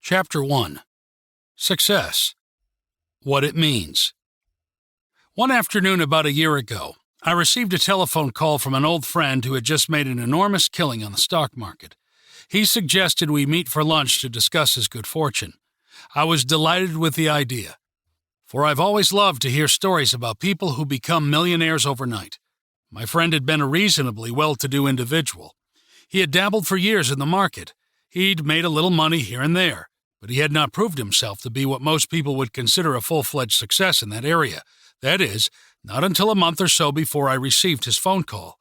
Chapter 1. Success. What it means. One afternoon about a year ago, I received a telephone call from an old friend who had just made an enormous killing on the stock market. He suggested we meet for lunch to discuss his good fortune. I was delighted with the idea, for I've always loved to hear stories about people who become millionaires overnight. My friend had been a reasonably well-to-do individual. He had dabbled for years in the market. He'd made a little money here and there, but he had not proved himself to be what most people would consider a full-fledged success in that area. That is, not until a month or so before I received his phone call.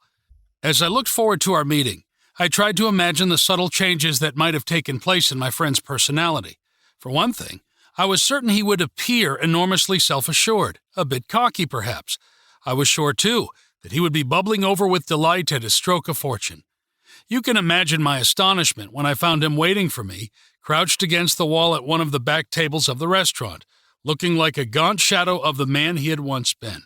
As I looked forward to our meeting, I tried to imagine the subtle changes that might have taken place in my friend's personality. For one thing, I was certain he would appear enormously self-assured, a bit cocky perhaps. I was sure, too, that he would be bubbling over with delight at his stroke of fortune. You can imagine my astonishment when I found him waiting for me, crouched against the wall at one of the back tables of the restaurant, looking like a gaunt shadow of the man he had once been.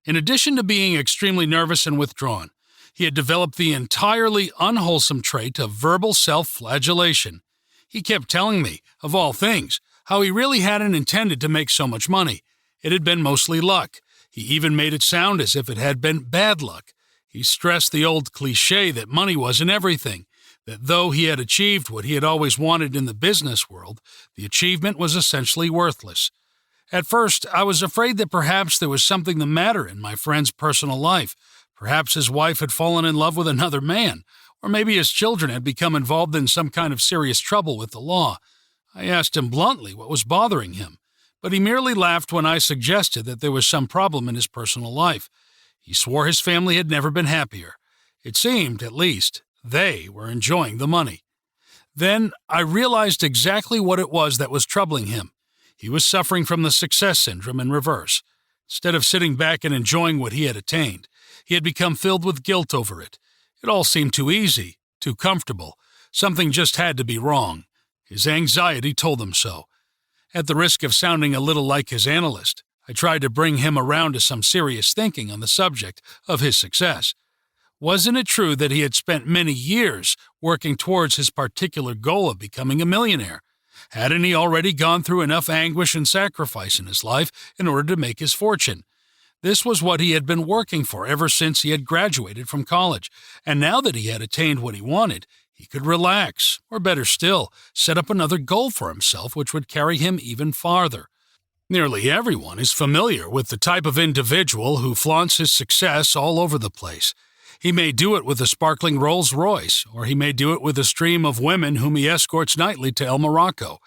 In addition to being extremely nervous and withdrawn, he had developed the entirely unwholesome trait of verbal self-flagellation. He kept telling me, of all things, how he really hadn't intended to make so much money. It had been mostly luck. He even made it sound as if it had been bad luck. He stressed the old cliché that money wasn't everything, that though he had achieved what he had always wanted in the business world, the achievement was essentially worthless. At first, I was afraid that perhaps there was something the matter in my friend's personal life. Perhaps his wife had fallen in love with another man, or maybe his children had become involved in some kind of serious trouble with the law. I asked him bluntly what was bothering him, but he merely laughed when I suggested that there was some problem in his personal life. He swore his family had never been happier. It seemed, at least, they were enjoying the money. Then I realized exactly what it was that was troubling him. He was suffering from the success syndrome in reverse. Instead of sitting back and enjoying what he had attained, he had become filled with guilt over it. It all seemed too easy, too comfortable. Something just had to be wrong. His anxiety told him so. At the risk of sounding a little like his analyst, I tried to bring him around to some serious thinking on the subject of his success. Wasn't it true that he had spent many years working towards his particular goal of becoming a millionaire? Hadn't he already gone through enough anguish and sacrifice in his life in order to make his fortune? This was what he had been working for ever since he had graduated from college, and now that he had attained what he wanted, he could relax, or better still, set up another goal for himself which would carry him even farther. Nearly everyone is familiar with the type of individual who flaunts his success all over the place. He may do it with a sparkling Rolls Royce, or he may do it with a stream of women whom he escorts nightly to El Morocco.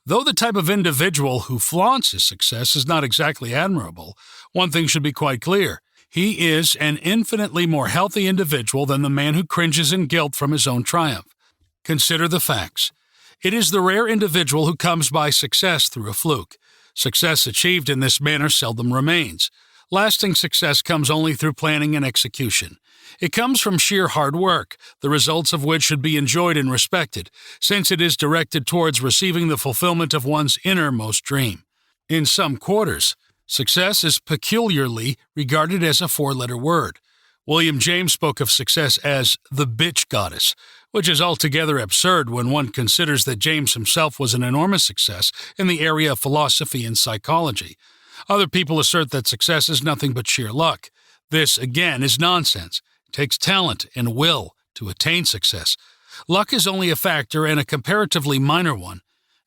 Though the type of individual who flaunts his success is not exactly admirable, one thing should be quite clear. He is an infinitely more healthy individual than the man who cringes in guilt from his own triumph. Consider the facts. It is the rare individual who comes by success through a fluke. Success achieved in this manner seldom remains. Lasting success comes only through planning and execution. It comes from sheer hard work, the results of which should be enjoyed and respected, since it is directed towards receiving the fulfillment of one's innermost dream. In some quarters, success is peculiarly regarded as a four-letter word. William James spoke of success as the bitch goddess, which is altogether absurd when one considers that James himself was an enormous success in the area of philosophy and psychology. Other people assert that success is nothing but sheer luck. This, again, is nonsense. It takes talent and will to attain success. Luck is only a factor and a comparatively minor one.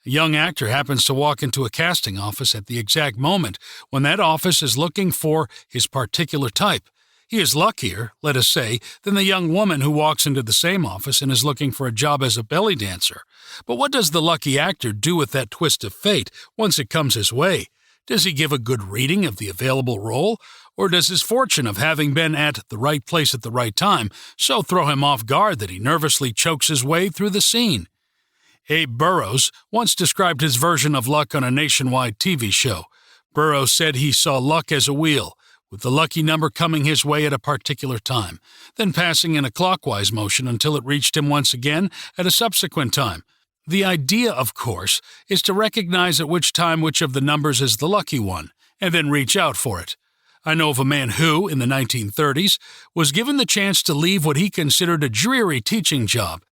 A young actor happens to walk into a casting office at the exact moment when that office is looking for his particular type. He is luckier, let us say, than the young woman who walks into the same office and is looking for a job as a belly dancer. But what does the lucky actor do with that twist of fate once it comes his way? Does he give a good reading of the available role, or does his fortune of having been at the right place at the right time so throw him off guard that he nervously chokes his way through the scene? Abe Burrows once described his version of luck on a nationwide TV show. Burrows said he saw luck as a wheel, with the lucky number coming his way at a particular time, then passing in a clockwise motion until it reached him once again at a subsequent time. The idea, of course, is to recognize at which time which of the numbers is the lucky one, and then reach out for it. I know of a man who, in the 1930s, was given the chance to leave what he considered a dreary teaching job